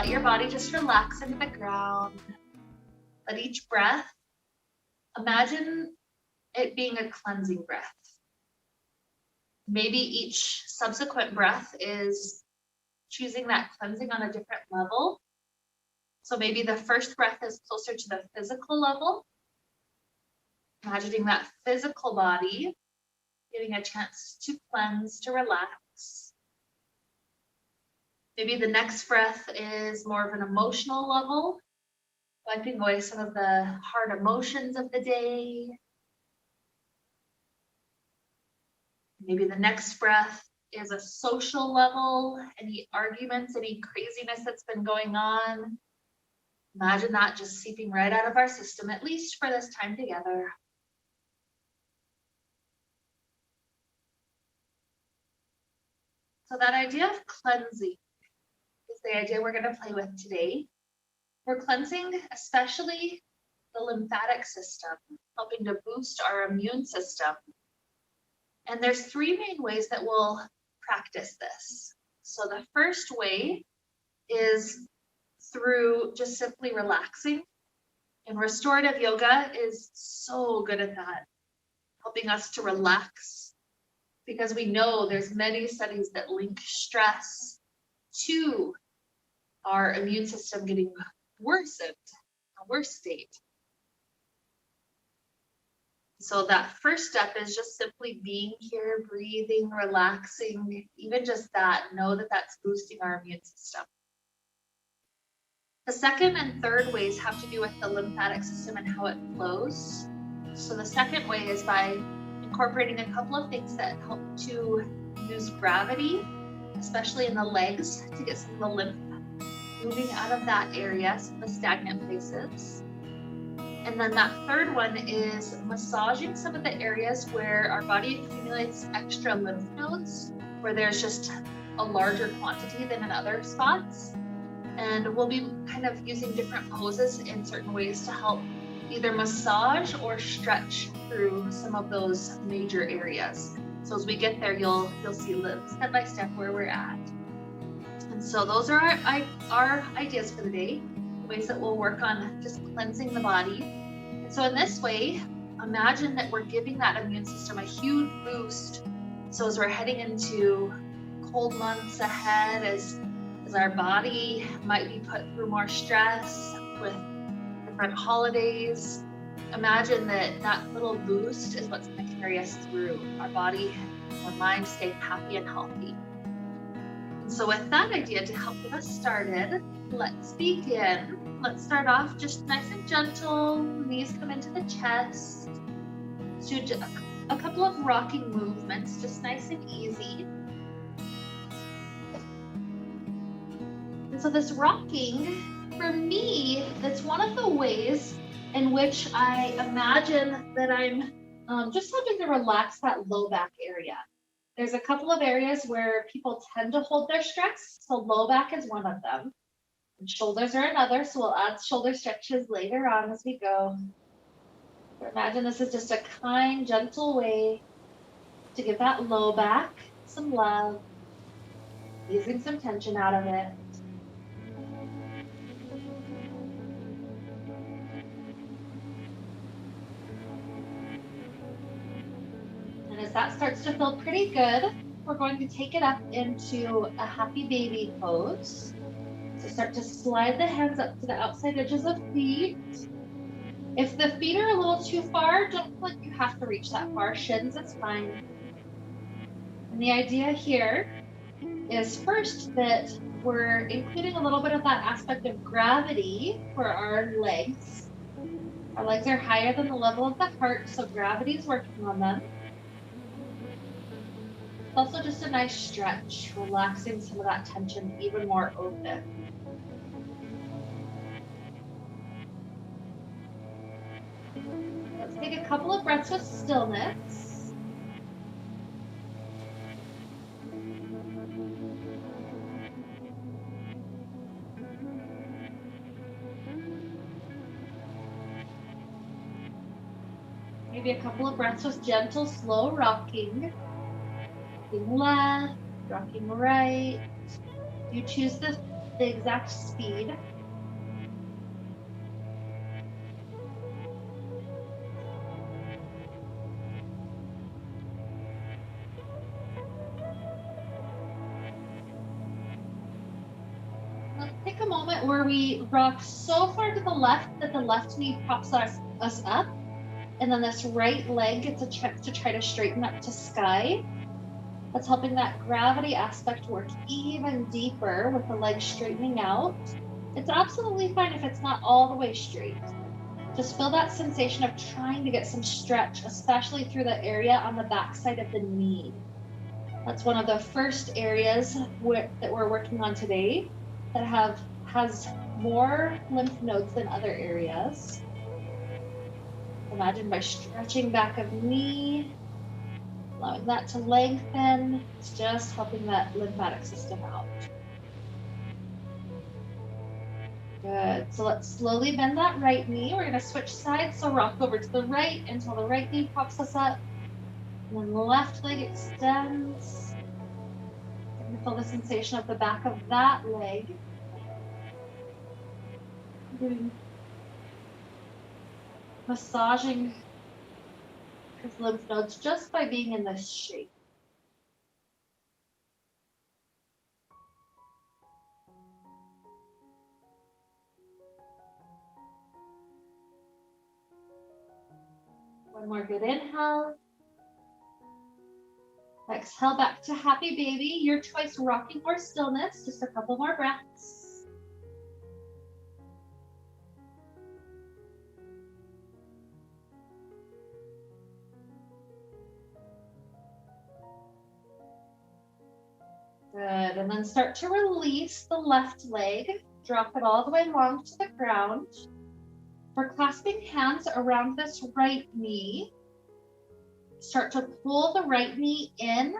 let your body just relax into the ground. Let each breath, imagine it being a cleansing breath. Maybe each subsequent breath is choosing that cleansing on a different level. So maybe the first breath is closer to the physical level. Imagining that physical body getting a chance to cleanse, to relax. Maybe the next breath is more of an emotional level, wiping away some of the hard emotions of the day. Maybe the next breath is a social level, any arguments, any craziness that's been going on. Imagine that just seeping right out of our system, at least for this time together. So that idea of cleansing is the idea we're going to play with today. We're cleansing especially the lymphatic system, helping to boost our immune system. And there's three main ways that we'll practice this. So the first way is through just simply relaxing. And restorative yoga is so good at that, helping us to relax, because we know there's many studies that link stress to our immune system getting worsened, a worse state. So that first step is just simply being here, breathing, relaxing, even just that, know that that's boosting our immune system. The second and third ways have to do with the lymphatic system and how it flows. So the second way is by incorporating a couple of things that help to use gravity, especially in the legs, to get some of the lymph moving out of that area, some of the stagnant places. And then that third one is massaging some of the areas where our body accumulates extra lymph nodes, where there's just a larger quantity than in other spots. And we'll be kind of using different poses in certain ways to help either massage or stretch through some of those major areas. So as we get there, you'll see step by step where we're at. And so those are our ideas for the day, ways that we'll work on just cleansing the body. And so in this way, imagine that we're giving that immune system a huge boost. So as we're heading into cold months ahead, as our body might be put through more stress with different holidays, imagine that little boost is what's going to carry us through. Our body, our mind stay happy and healthy. And so with that idea to help get us started, let's begin. Let's start off just nice and gentle. Knees come into the chest. Let's do a couple of rocking movements, just nice and easy. And so this rocking, for me, that's one of the ways in which I imagine that I'm just helping to relax that low back area. There's a couple of areas where people tend to hold their stress, so low back is one of them. And shoulders are another, so we'll add shoulder stretches later on as we go. But imagine this is just a kind, gentle way to give that low back some love, easing some tension out of it. And as that starts to feel pretty good, we're going to take it up into a happy baby pose. So start to slide the hands up to the outside edges of feet. If the feet are a little too far, don't feel like you have to reach that far. Shins, it's fine. And the idea here is first that we're including a little bit of that aspect of gravity for our legs. Our legs are higher than the level of the heart, so gravity is working on them. Also just a nice stretch, relaxing some of that tension even more open. Let's take a couple of breaths with stillness. Maybe a couple of breaths with gentle, slow rocking. Rocking left, rocking right. You choose the the exact speed. Let's take a moment where we rock so far to the left that the left knee props us up, and then this right leg gets a chance to try to straighten up to sky. That's helping that gravity aspect work even deeper with the leg straightening out. It's absolutely fine if it's not all the way straight. Just feel that sensation of trying to get some stretch, especially through the area on the back side of the knee. That's one of the first areas that we're working on today that has more lymph nodes than other areas. Imagine by stretching back of knee, allowing that to lengthen. It's just helping that lymphatic system out. Good. So let's slowly bend that right knee. We're going to switch sides. So rock over to the right until the right knee pops us up. And then the left leg extends. You can feel the sensation of the back of that leg. Massaging his lymph nodes just by being in this shape. One more good inhale. Exhale back to happy baby. Your choice, rocking or stillness. Just a couple more breaths. Good, and then start to release the left leg. Drop it all the way long to the ground. We're clasping hands around this right knee. Start to pull the right knee in.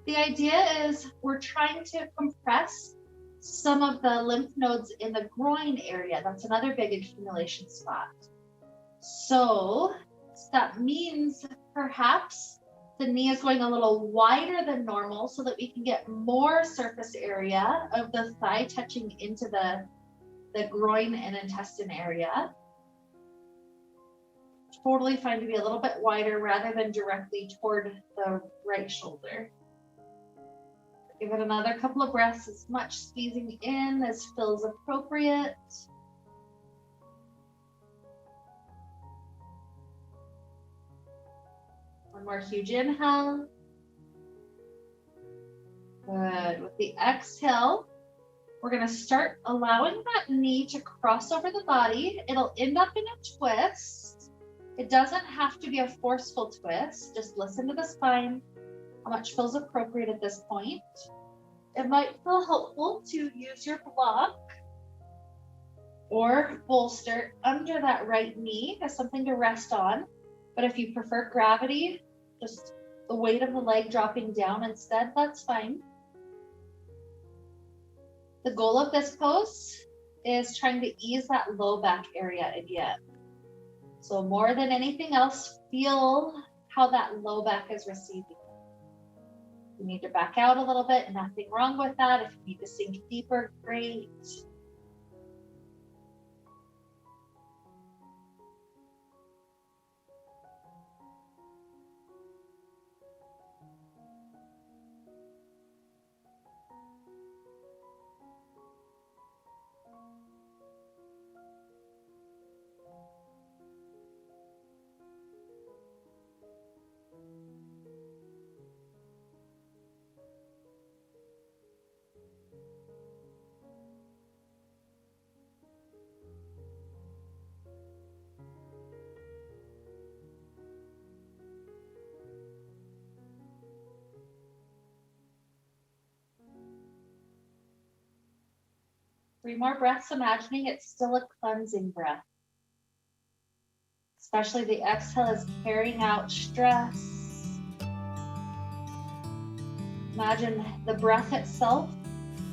The idea is we're trying to compress some of the lymph nodes in the groin area. That's another big accumulation spot. So that means perhaps the knee is going a little wider than normal so that we can get more surface area of the thigh touching into the groin and intestine area. Totally fine to be a little bit wider rather than directly toward the right shoulder. Give it another couple of breaths, as much squeezing in as feels appropriate. One more huge inhale. Good. With the exhale, we're going to start allowing that knee to cross over the body. It'll end up in a twist. It doesn't have to be a forceful twist. Just listen to the spine, how much feels appropriate at this point. It might feel helpful to use your block or bolster under that right knee as something to rest on. But if you prefer gravity, just the weight of the leg dropping down instead, that's fine. The goal of this pose is trying to ease that low back area again. So more than anything else, feel how that low back is receiving. You need to back out a little bit, nothing wrong with that. If you need to sink deeper, great. Three more breaths, imagining it's still a cleansing breath. Especially the exhale is carrying out stress. Imagine the breath itself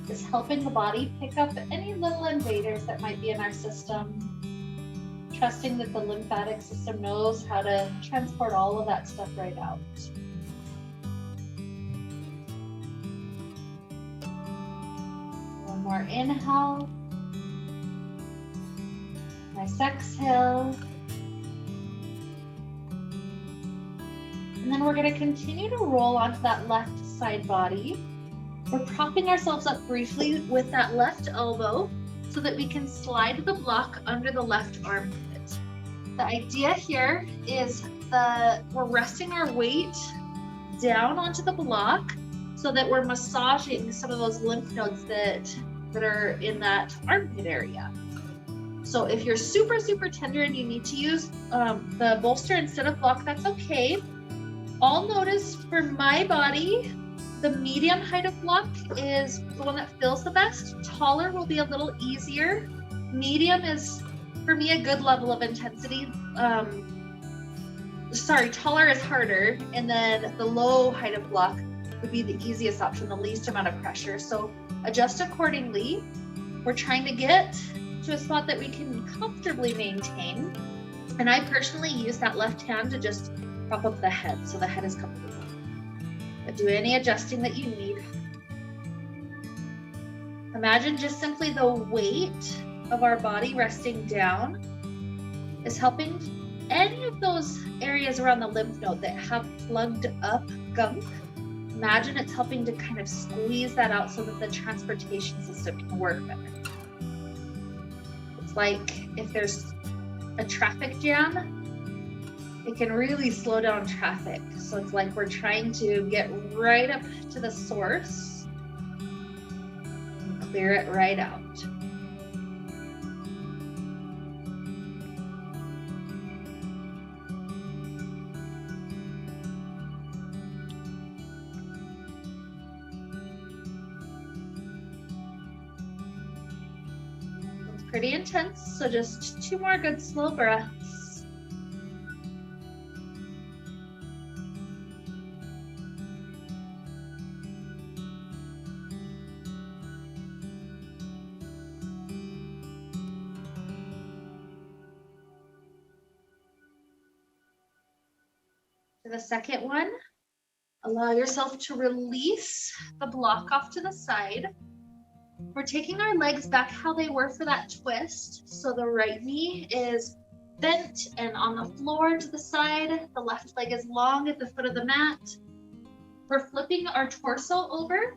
is helping the body pick up any little invaders that might be in our system. Trusting that the lymphatic system knows how to transport all of that stuff right out. One more inhale. Nice exhale. And then we're going to continue to roll onto that left side body. We're propping ourselves up briefly with that left elbow so that we can slide the block under the left armpit. The idea here is we're resting our weight down onto the block so that we're massaging some of those lymph nodes that are in that armpit area. So if you're super, super tender and you need to use the bolster instead of block, that's okay. I'll notice for my body, the medium height of block is the one that feels the best. Taller will be a little easier. Medium is, for me, a good level of intensity. Taller is harder. And then the low height of block would be the easiest option, the least amount of pressure. So adjust accordingly. We're trying to get to a spot that we can comfortably maintain. And I personally use that left hand to just prop up the head so the head is comfortable. But do any adjusting that you need. Imagine just simply the weight of our body resting down is helping any of those areas around the lymph node that have plugged up gunk. Imagine it's helping to kind of squeeze that out so that the transportation system can work better. It's like if there's a traffic jam, it can really slow down traffic. So it's like we're trying to get right up to the source and clear it right out. It's pretty intense, so just 2 more good slow breaths. The second one, allow yourself to release the block off to the side. We're taking our legs back how they were for that twist. So the right knee is bent and on the floor to the side. The left leg is long at the foot of the mat. We're flipping our torso over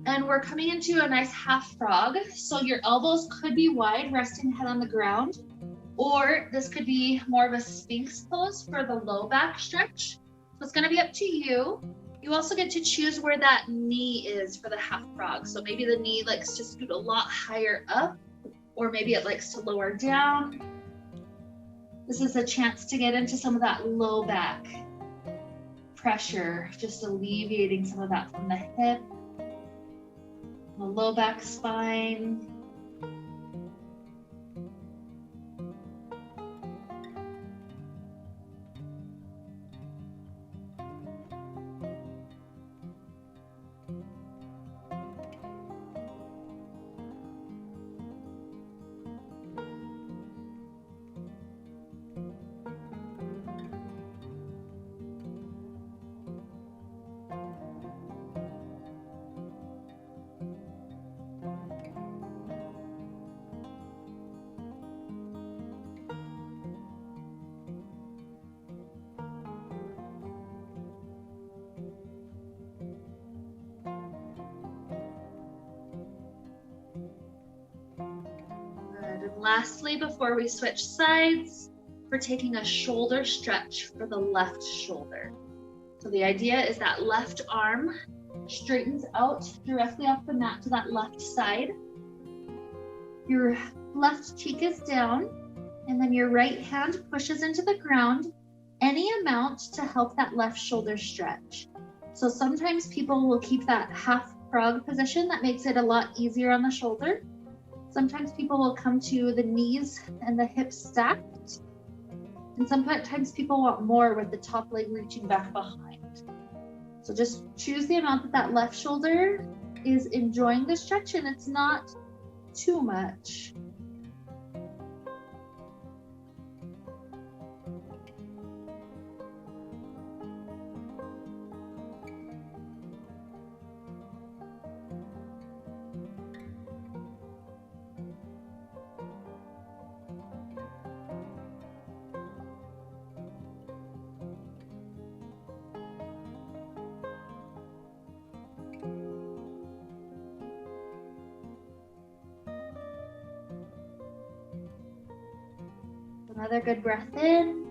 and we're coming into a nice half frog. So your elbows could be wide, resting head on the ground. Or this could be more of a Sphinx pose for the low back stretch. So it's going to be up to you. You also get to choose where that knee is for the half frog. So maybe the knee likes to scoot a lot higher up, or maybe it likes to lower down. This is a chance to get into some of that low back pressure, just alleviating some of that from the hip, the low back spine. And lastly, before we switch sides, we're taking a shoulder stretch for the left shoulder. So the idea is that left arm straightens out directly off the mat to that left side. Your left cheek is down, and then your right hand pushes into the ground any amount to help that left shoulder stretch. So sometimes people will keep that half frog position. That makes it a lot easier on the shoulder. Sometimes people will come to the knees and the hips stacked. And sometimes people want more with the top leg reaching back behind. So just choose the amount that left shoulder is enjoying the stretch, and it's not too much. Another good breath in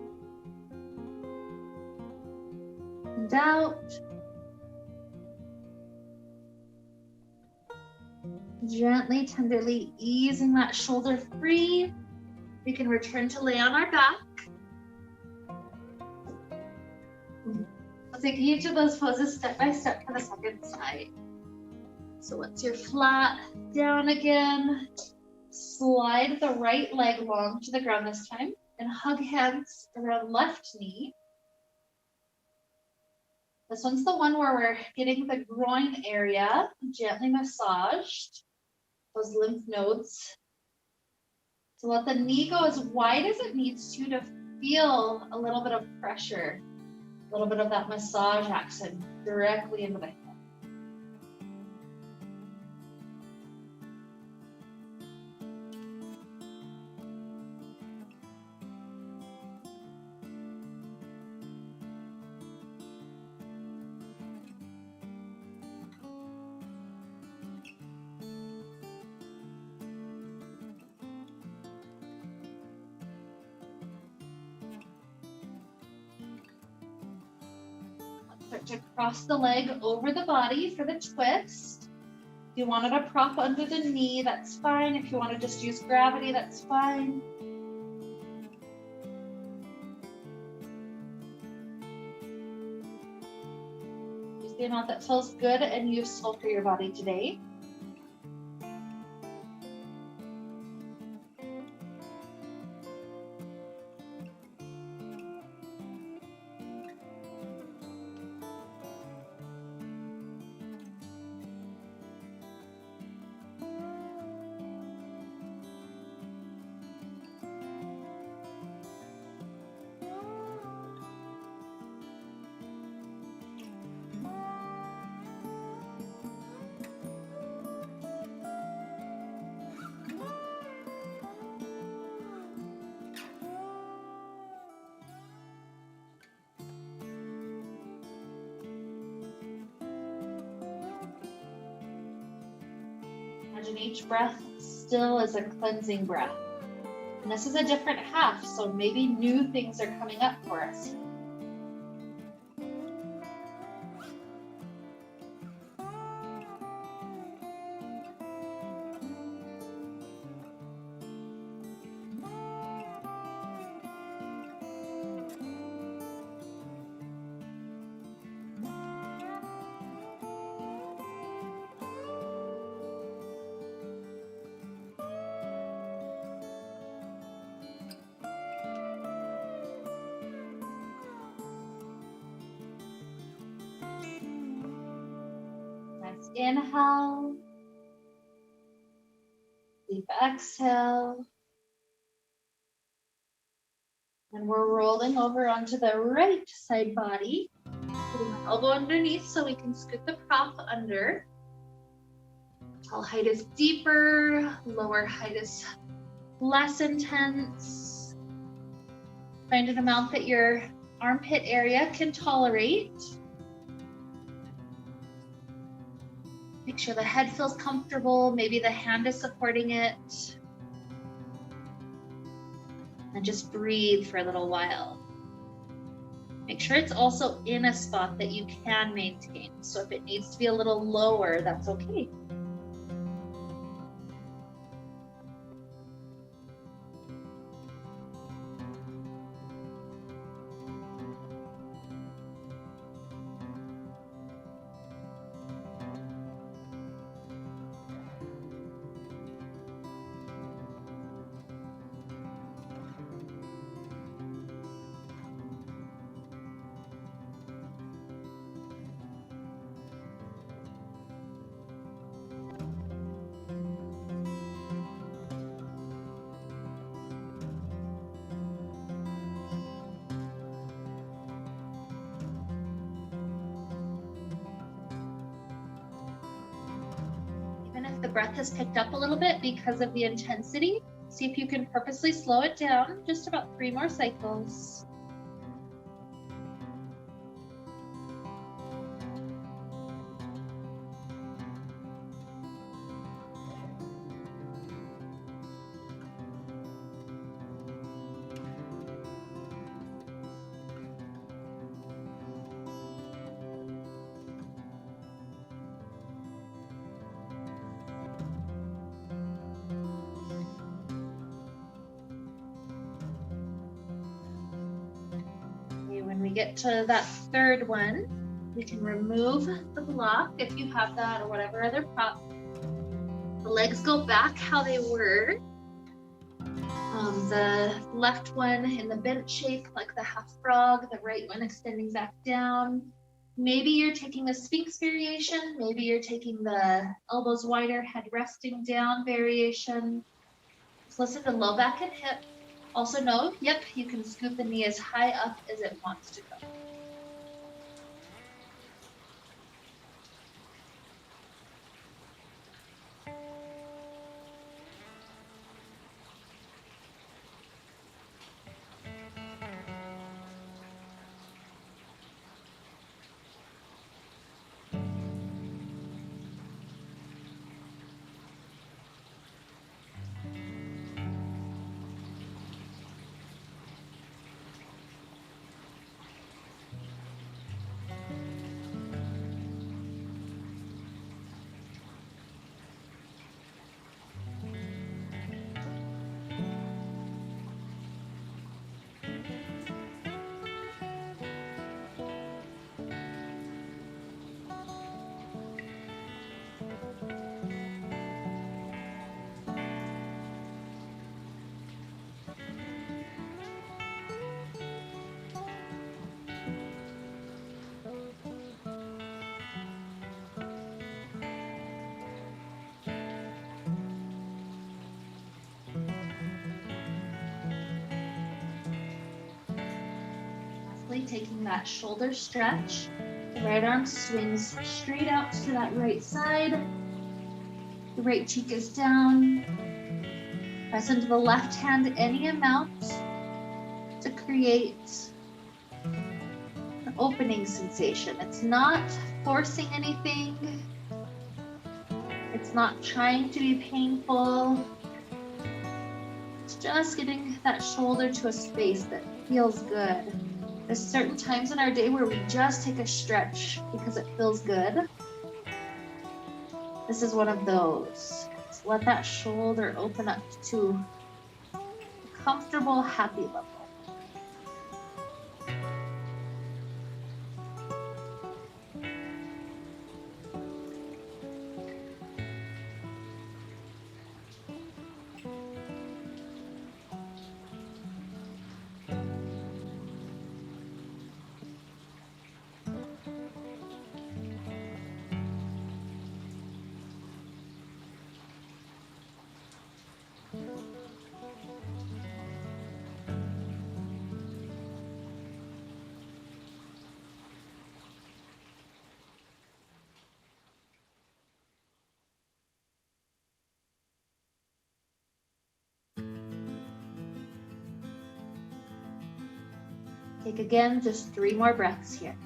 and out. Gently, tenderly easing that shoulder free. We can return to lay on our back. I'll take each of those poses step by step for the second side. So once you're flat, down again, slide the right leg long to the ground this time and hug hands around left knee. This one's the one where we're getting the groin area gently massaged, those lymph nodes. So let the knee go as wide as it needs to feel a little bit of pressure, a little bit of that massage action directly into the head. Start to cross the leg over the body for the twist. If you wanted a prop under the knee, that's fine. If you want to just use gravity, that's fine. Use the amount that feels good and useful for your body today. Imagine each breath still as a cleansing breath. And this is a different half, so maybe new things are coming up for us. Inhale, deep exhale, and we're rolling over onto the right side body, putting my elbow underneath so we can scoot the prop under. Tall height is deeper, lower height is less intense. Find an amount that your armpit area can tolerate. Make sure the head feels comfortable. Maybe the hand is supporting it. And just breathe for a little while. Make sure it's also in a spot that you can maintain. So if it needs to be a little lower, that's okay. The breath has picked up a little bit because of the intensity. See if you can purposely slow it down. Just about 3 more cycles. get to that third one, we can remove the block if you have that or whatever other prop. The legs go back how they were. The left one in the bent shape, like the half frog, the right one extending back down. Maybe you're taking a Sphinx variation. Maybe you're taking the elbows wider, head resting down variation. Just listen to low back and hip. Also know, yep, you can scoop the knee as high up as it wants to go. Taking that shoulder stretch, the right arm swings straight out to that right side. The right cheek is down. Press into the left hand any amount to create an opening sensation. It's not forcing anything. It's not trying to be painful. It's just getting that shoulder to a space that feels good. There's certain times in our day where we just take a stretch because it feels good. This is one of those. Just let that shoulder open up to a comfortable, happy level. Take again, just 3 more breaths here.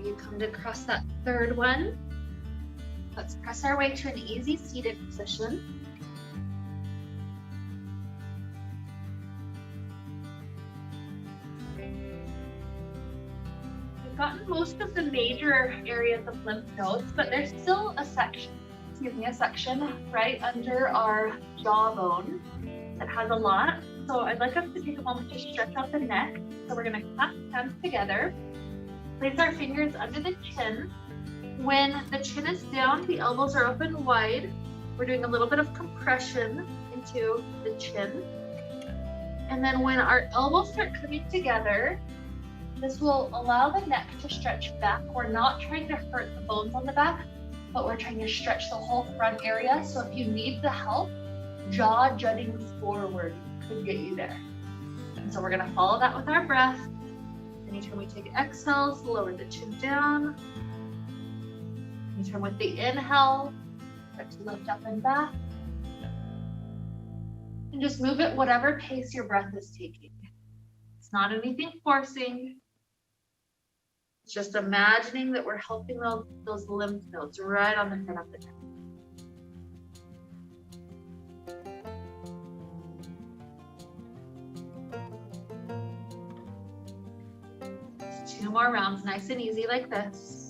You come to cross that third one. Let's press our way to an easy seated position. We've gotten most of the major areas of lymph nodes, but there's still a section right under our jawbone that has a lot. So I'd like us to take a moment to stretch out the neck. So we're going to clasp hands together, place our fingers under the chin. When the chin is down, the elbows are open wide. We're doing a little bit of compression into the chin. And then when our elbows start coming together, this will allow the neck to stretch back. We're not trying to hurt the bones on the back, but we're trying to stretch the whole front area. So if you need the help, jaw jutting forward could get you there. And so we're gonna follow that with our breath. Anytime we take exhales, lower the chin down. Anytime with the inhale, start to lift up and back. And just move at whatever pace your breath is taking. It's not anything forcing. Just imagining that we're helping those lymph nodes right on the front of the neck. Just 2 more rounds, nice and easy like this.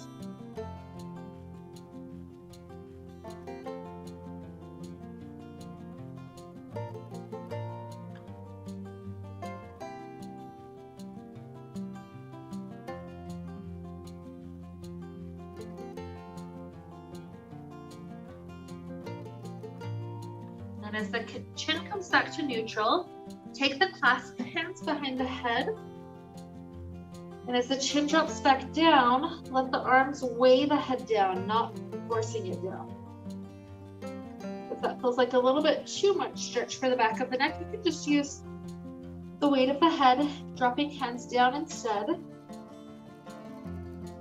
And as the chin comes back to neutral, take the clasped hands behind the head. And as the chin drops back down, let the arms weigh the head down, not forcing it down. If that feels like a little bit too much stretch for the back of the neck, you can just use the weight of the head, dropping hands down instead.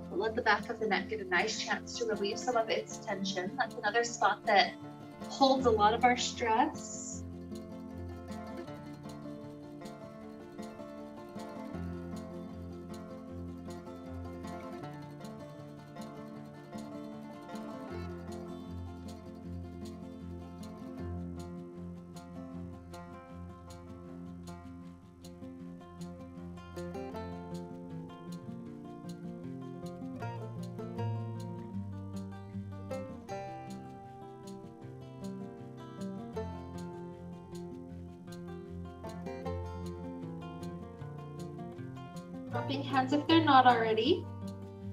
But let the back of the neck get a nice chance to relieve some of its tension. That's another spot that holds a lot of our stress. Dropping hands if they're not already.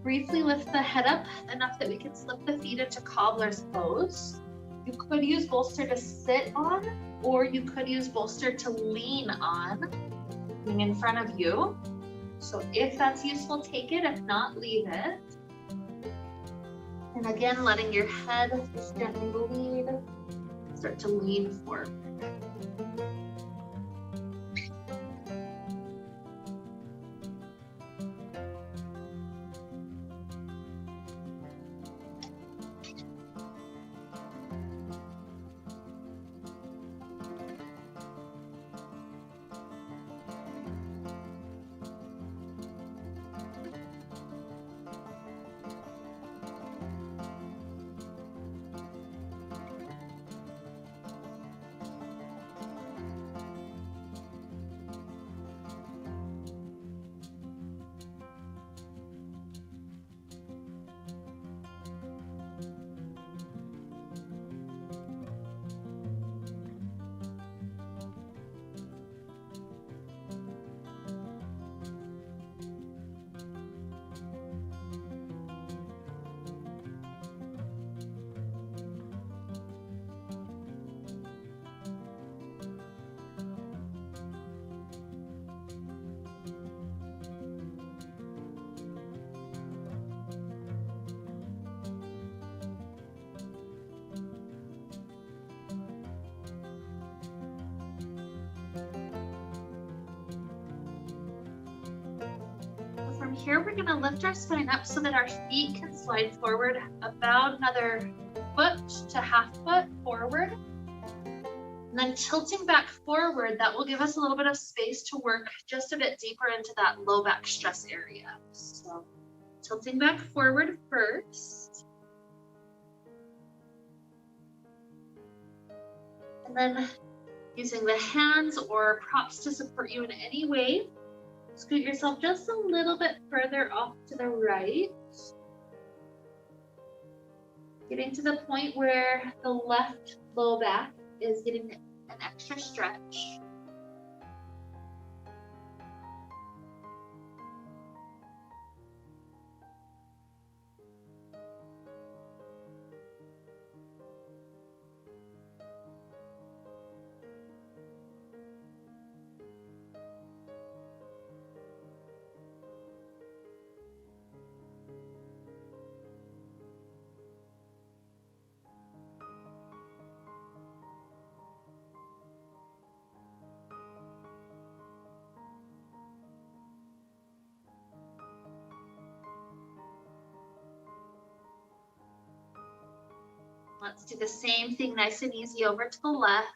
Briefly lift the head up enough that we can slip the feet into cobbler's pose. You could use bolster to sit on, or you could use bolster to lean on, being in front of you. So if that's useful, take it. If not, leave it. And again, letting your head just gently lead, start to lean forward. From here, we're going to lift our spine up so that our feet can slide forward about another foot to half foot forward. And then tilting back forward, that will give us a little bit of space to work just a bit deeper into that low back stress area. So tilting back forward first. And then using the hands or props to support you in any way. Scoot yourself just a little bit further off to the right. Getting to the point where the left low back is getting an extra stretch. Let's do the same thing, nice and easy, over to the left.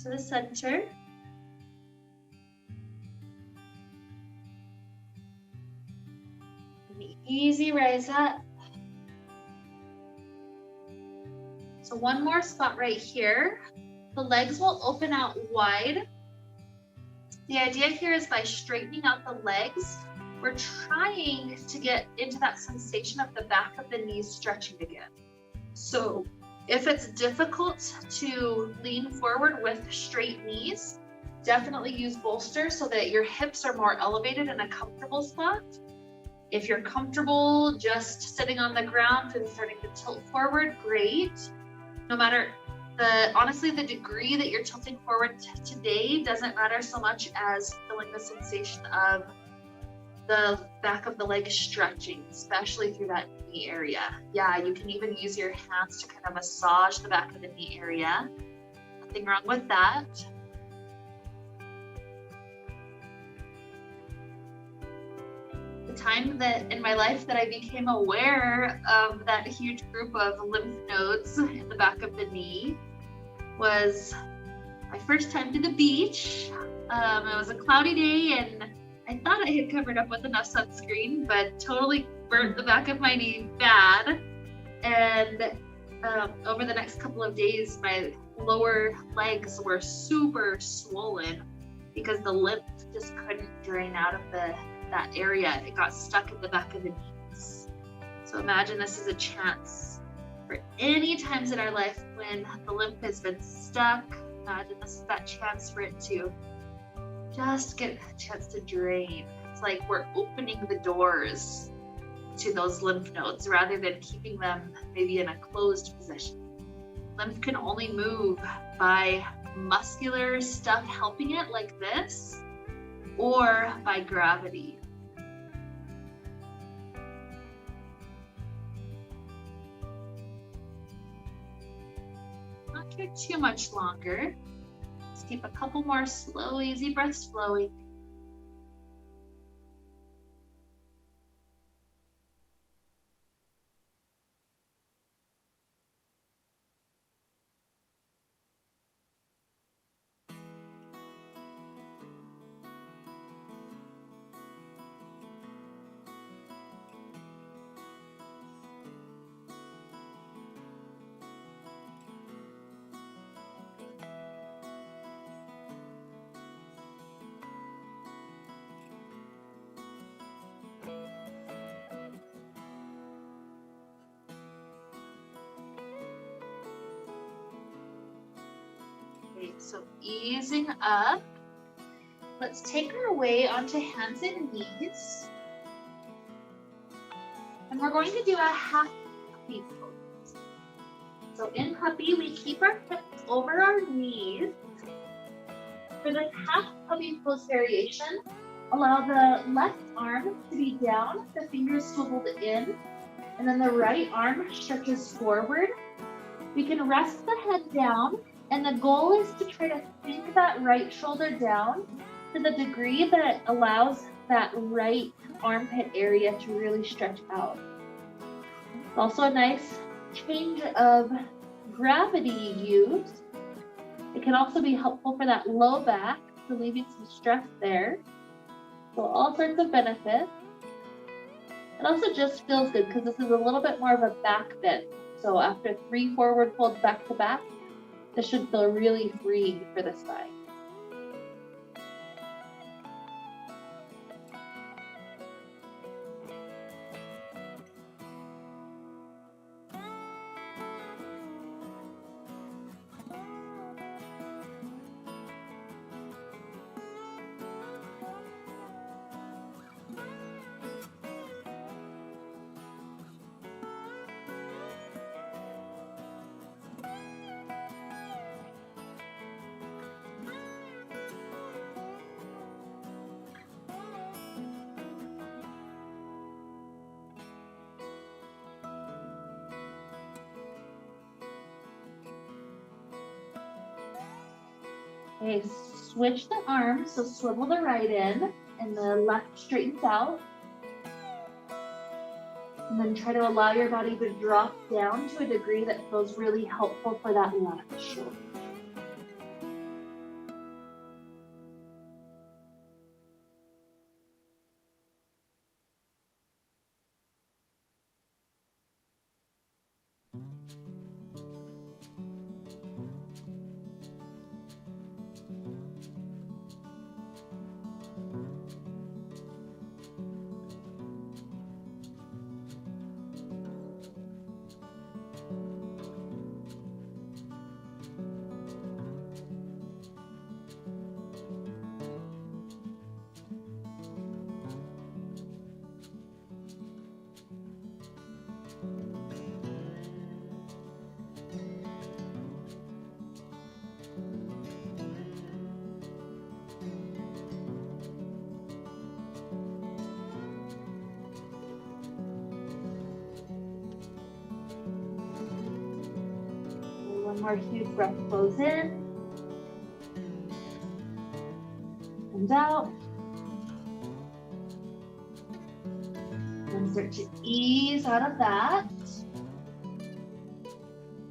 to the center. An easy rise up. So one more spot right here. The legs will open out wide. The idea here is by straightening out the legs, we're trying to get into that sensation of the back of the knees stretching again. So if it's difficult to lean forward with straight knees, definitely use bolsters so that your hips are more elevated in a comfortable spot. If you're comfortable just sitting on the ground and starting to tilt forward, great. No matter honestly, the degree that you're tilting forward today doesn't matter so much as feeling the sensation of the back of the leg stretching, especially through that knee area. Yeah, you can even use your hands to kind of massage the back of the knee area. Nothing wrong with that. The time that in my life that I became aware of that huge group of lymph nodes in the back of the knee was my first time to the beach. It was a cloudy day and I thought I had covered up with enough sunscreen, but totally burnt the back of my knee bad. And over the next couple of days, my lower legs were super swollen because the lymph just couldn't drain out of that area. It got stuck in the back of the knees. So imagine this is a chance for any times in our life when the lymph has been stuck. Imagine this is that chance for it to just get a chance to drain. It's like we're opening the doors to those lymph nodes rather than keeping them maybe in a closed position. Lymph can only move by muscular stuff helping it like this, or by gravity. Not here too much longer. Let's keep a couple more slow, easy breaths flowing. So easing up, let's take our way onto hands and knees. And we're going to do a half puppy pose. So in puppy, we keep our hips over our knees. For this half puppy pose variation, allow the left arm to be down, the fingers swiveled in, and then the right arm stretches forward. We can rest the head down, and the goal is to try to sink that right shoulder down to the degree that it allows that right armpit area to really stretch out. It's also a nice change of gravity use. It can also be helpful for that low back, relieving some stress there. So all sorts of benefits. It also just feels good because this is a little bit more of a back bend. So after 3 forward folds back to back, this should feel really free for the spine. Okay, switch the arms, so swivel the right in and the left straightens out. And then try to allow your body to drop down to a degree that feels really helpful for that left shoulder. One more huge breath, close in and out. And start to ease out of that.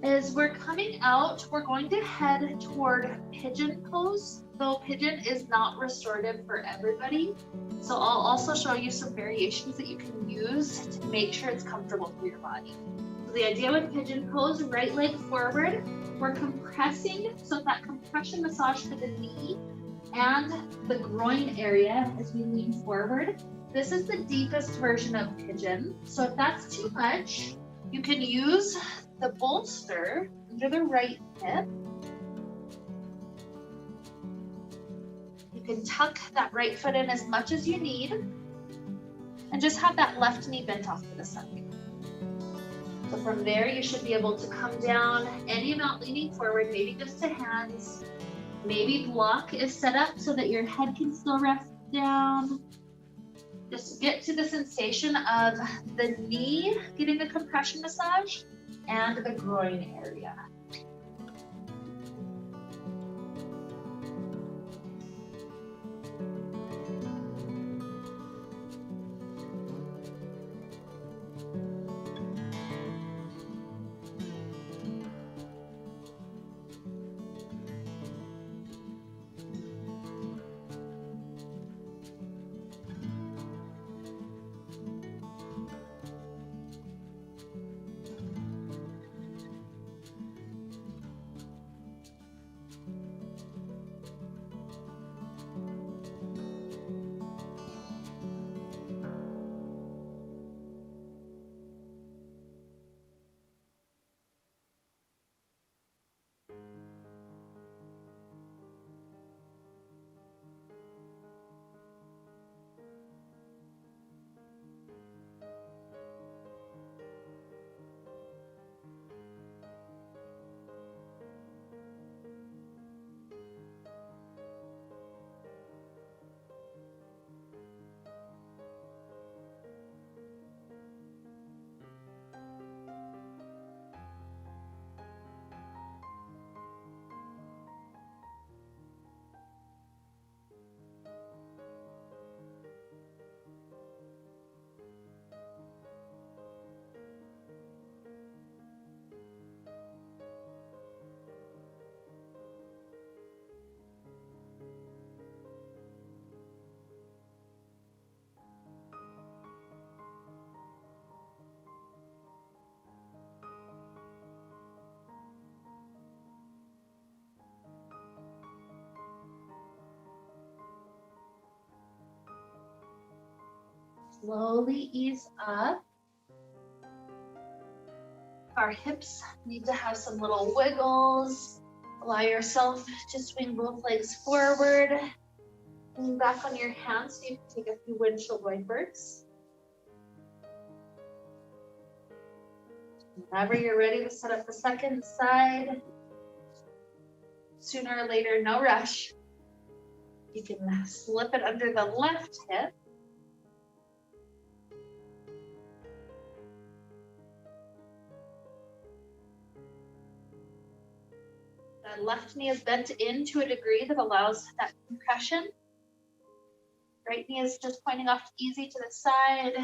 As we're coming out, we're going to head toward pigeon pose, though pigeon is not restorative for everybody. So I'll also show you some variations that you can use to make sure it's comfortable for your body. So the idea with pigeon pose, right leg forward, we're compressing, so that compression massage to the knee and the groin area as we lean forward. This is the deepest version of pigeon. So if that's too much, you can use the bolster under the right hip. You can tuck that right foot in as much as you need and just have that left knee bent off to the side. So from there, you should be able to come down any amount leaning forward, maybe just to hands. Maybe block is set up so that your head can still rest down. Just get to the sensation of the knee getting the compression massage and the groin area. Slowly ease up. Our hips need to have some little wiggles. Allow yourself to swing both legs forward. Lean back on your hands so you can take a few windshield wipers. Whenever you're ready to set up the second side, sooner or later, no rush. You can slip it under the left hip. The left knee is bent in to a degree that allows that compression. Right knee is just pointing off easy to the side.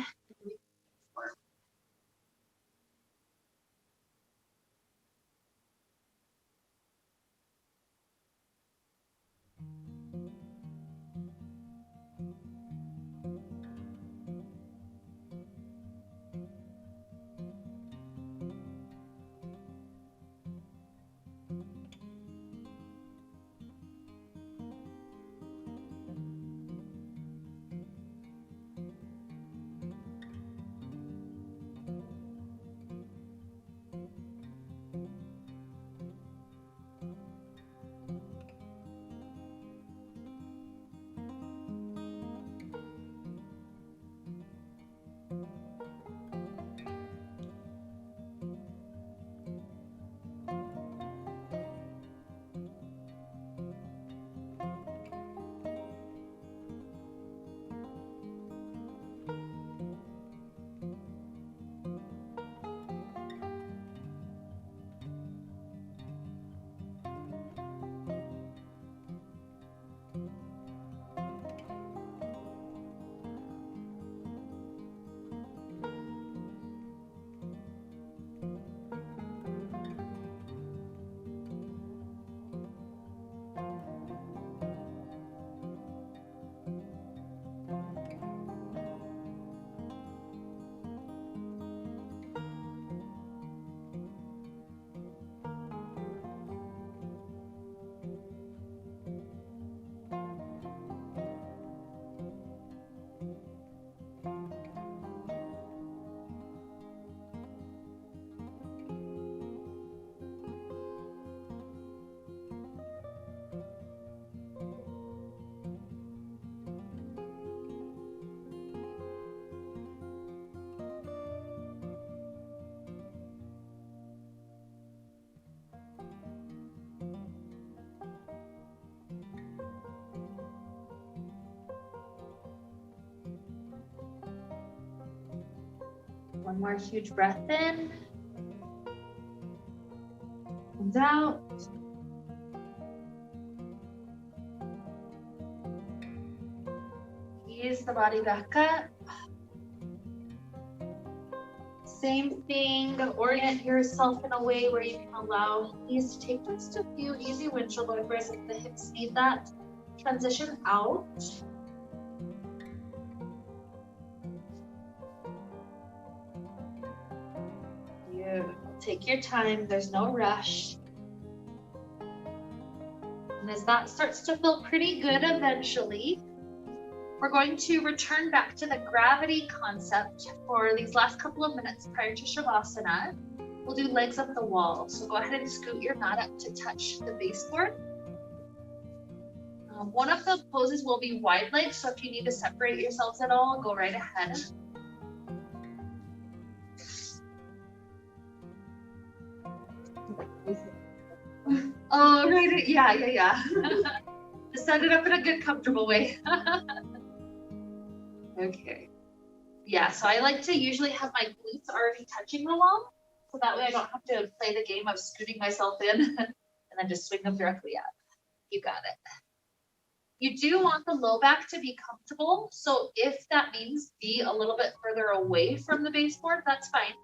One more huge breath in. And out. Ease the body back up. Same thing, orient yourself in a way where you can allow these to take just a few easy windshield wipers if the hips need that. Transition out. Beautiful. Take your time, there's no rush. And as that starts to feel pretty good eventually, we're going to return back to the gravity concept for these last couple of minutes prior to Shavasana. We'll do legs up the wall. So go ahead and scoot your mat up to touch the baseboard. One of the poses will be wide legs, so if you need to separate yourselves at all, go right ahead. Oh, right, yeah. Just set it up in a good, comfortable way. Okay. Yeah, so I like to usually have my glutes already touching the wall, so that way I don't have to play the game of scooting myself in and then just swing them directly up. You got it. You do want the low back to be comfortable, so if that means be a little bit further away from the baseboard, that's fine.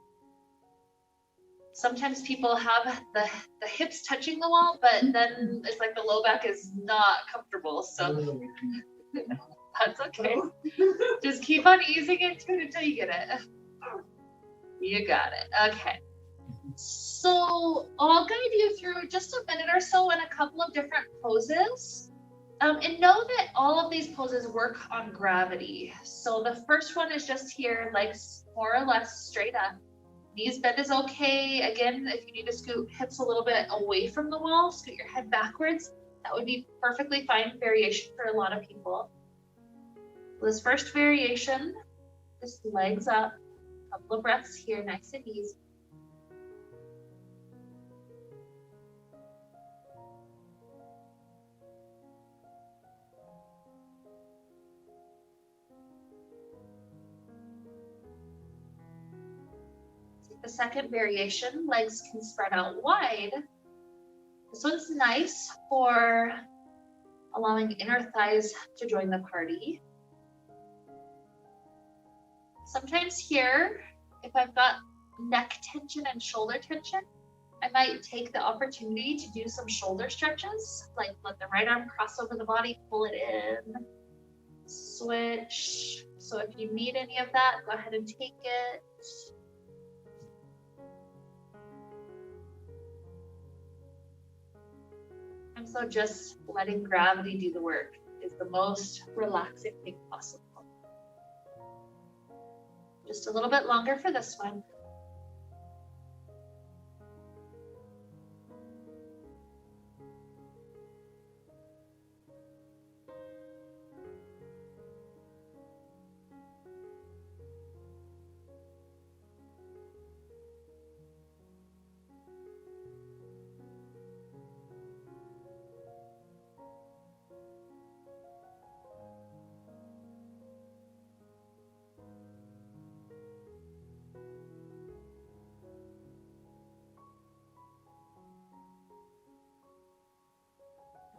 Sometimes people have the hips touching the wall, but then it's like the low back is not comfortable, so that's okay. Just keep on easing into it until you get it. You got it. Okay. So I'll guide you through just a minute or so in a couple of different poses. And know that all of these poses work on gravity. So the first one is just here, legs more or less straight up. Knees bend is okay. Again, if you need to scoot hips a little bit away from the wall, scoot your head backwards. That would be perfectly fine variation for a lot of people. This first variation, just legs up, a couple of breaths here, nice and easy. The second variation, legs can spread out wide. This one's nice for allowing inner thighs to join the party. Sometimes here, if I've got neck tension and shoulder tension, I might take the opportunity to do some shoulder stretches, like let the right arm cross over the body, pull it in, switch. So if you need any of that, go ahead and take it. And so just letting gravity do the work is the most relaxing thing possible. Just a little bit longer for this one.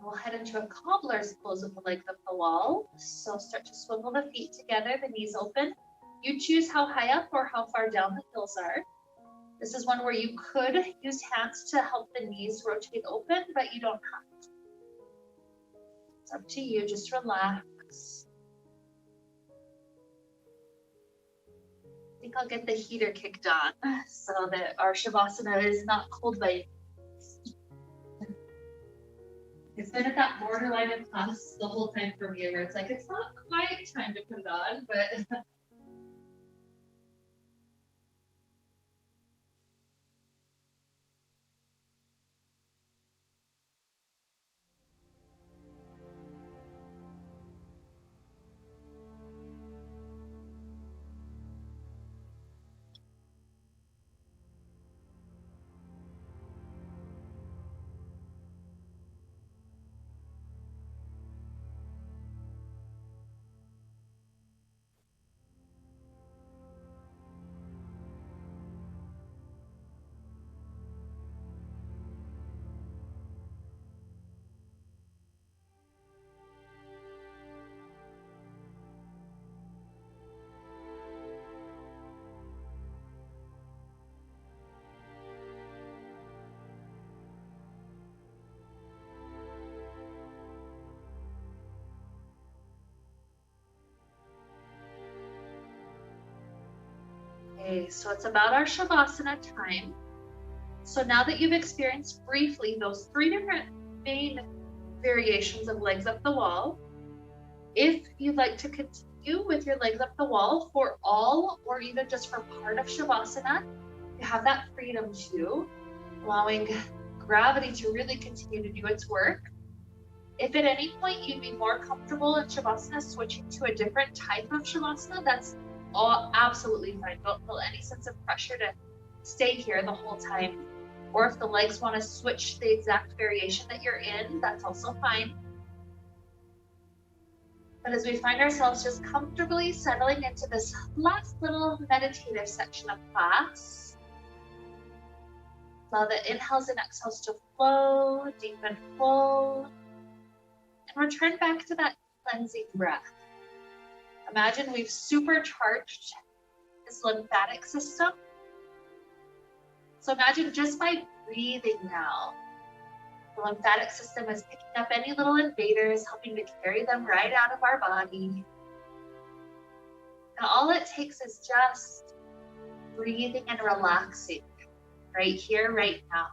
We'll head into a cobbler's pose with the legs up the wall. So start to swivel the feet together, the knees open. You choose how high up or how far down the heels are. This is one where you could use hands to help the knees rotate open, but you don't have to. It's up to you, just relax. I think I'll get the heater kicked on so that our Shavasana is not cold by. It's been at that borderline in class the whole time for me where it's like, it's not quite time to put it on, but. Okay, so it's about our Shavasana time. So now that you've experienced briefly those 3 different main variations of legs up the wall, if you'd like to continue with your legs up the wall for all or even just for part of Shavasana, you have that freedom to, allowing gravity to really continue to do its work. If at any point you'd be more comfortable in Shavasana switching to a different type of Shavasana, that's all absolutely fine. Don't feel any sense of pressure to stay here the whole time. Or if the legs want to switch the exact variation that you're in, that's also fine. But as we find ourselves just comfortably settling into this last little meditative section of class, allow the inhales and exhales to flow, deep and full, and return back to that cleansing breath. Imagine we've supercharged this lymphatic system. So imagine just by breathing now, the lymphatic system is picking up any little invaders, helping to carry them right out of our body. And all it takes is just breathing and relaxing right here, right now.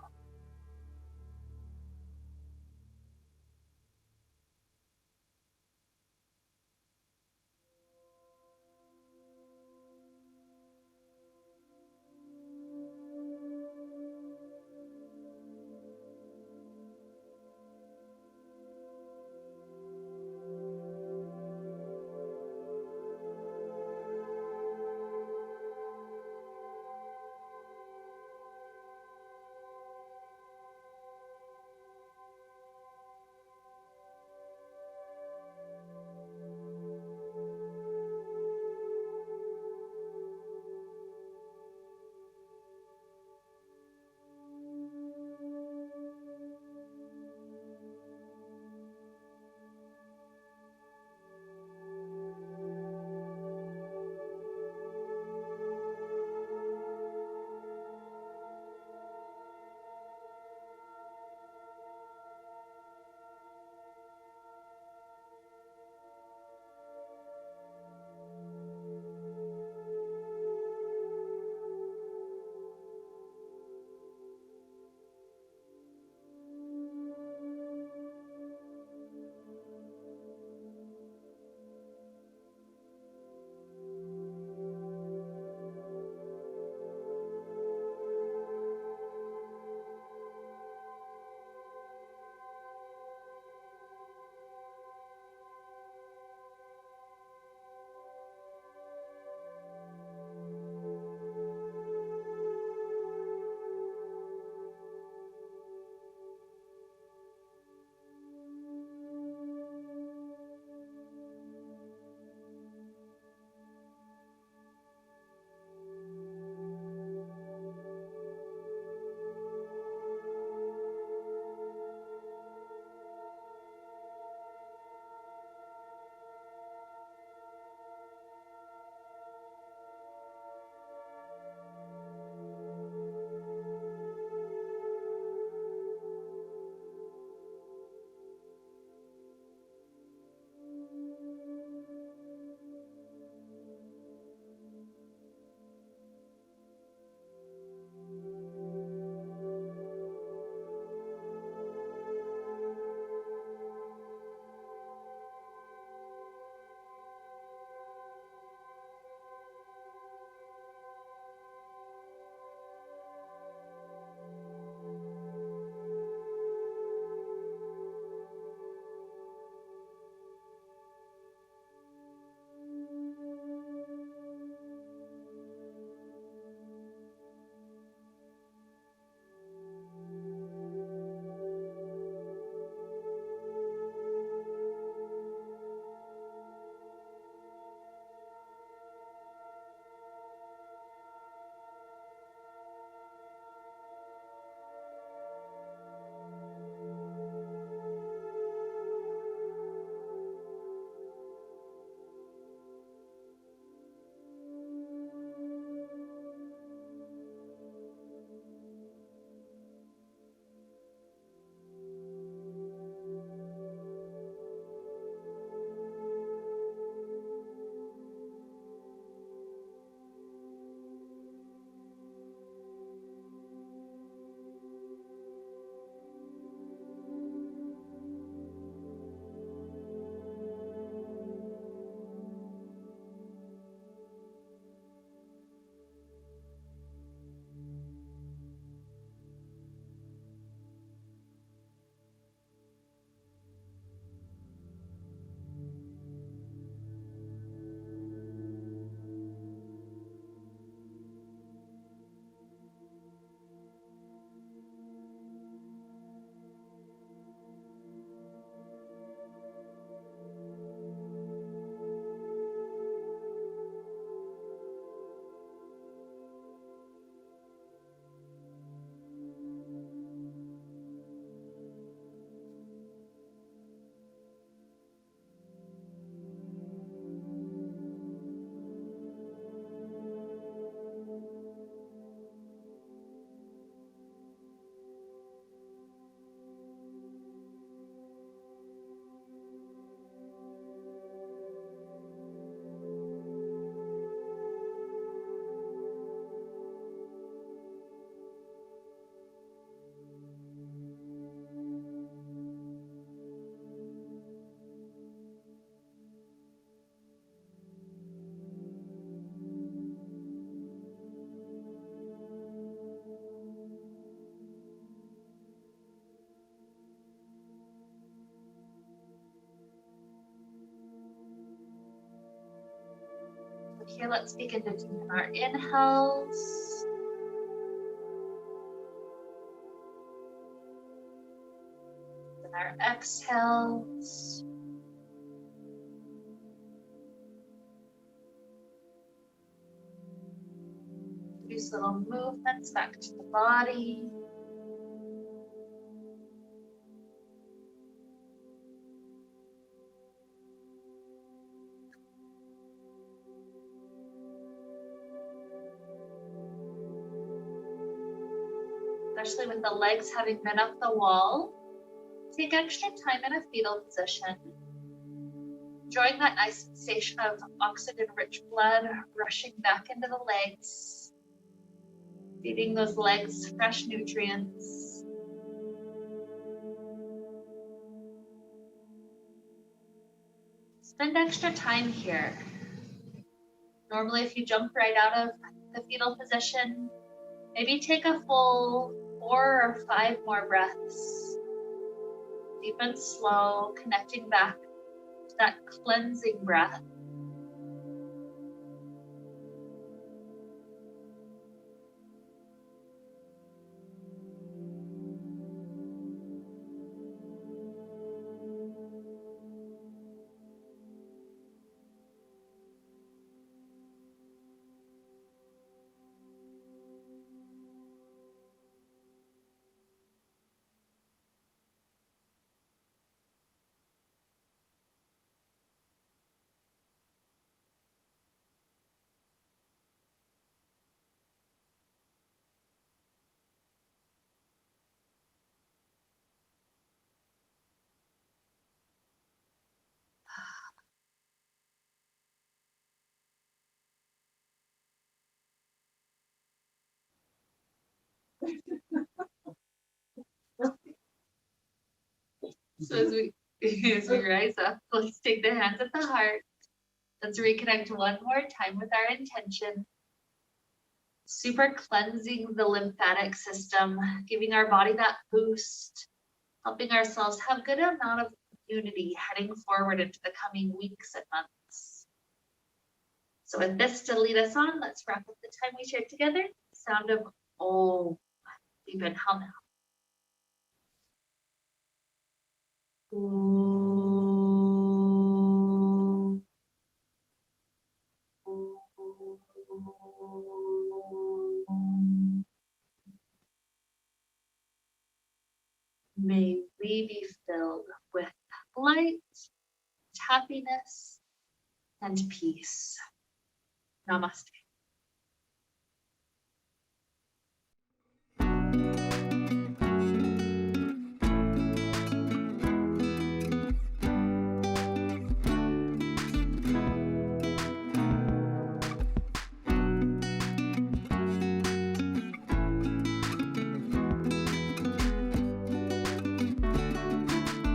Okay, let's begin to deepen our inhales. And our exhales. Use little movements back to the body. Especially with the legs having been up the wall. Take extra time in a fetal position. Enjoying that nice sensation of oxygen-rich blood rushing back into the legs. Feeding those legs fresh nutrients. Spend extra time here. Normally, if you jump right out of the fetal position, maybe take a full 4 or 5 more breaths. Deep and slow, connecting back to that cleansing breath. So as we rise up, let's take the hands at the heart. Let's reconnect one more time with our intention. Super cleansing the lymphatic system, giving our body that boost, helping ourselves have good amount of immunity heading forward into the coming weeks and months. So with this to lead us on, let's wrap up the time we shared together. Sound of Om. Deep inhale now. May we be filled with light, happiness, and peace. Namaste.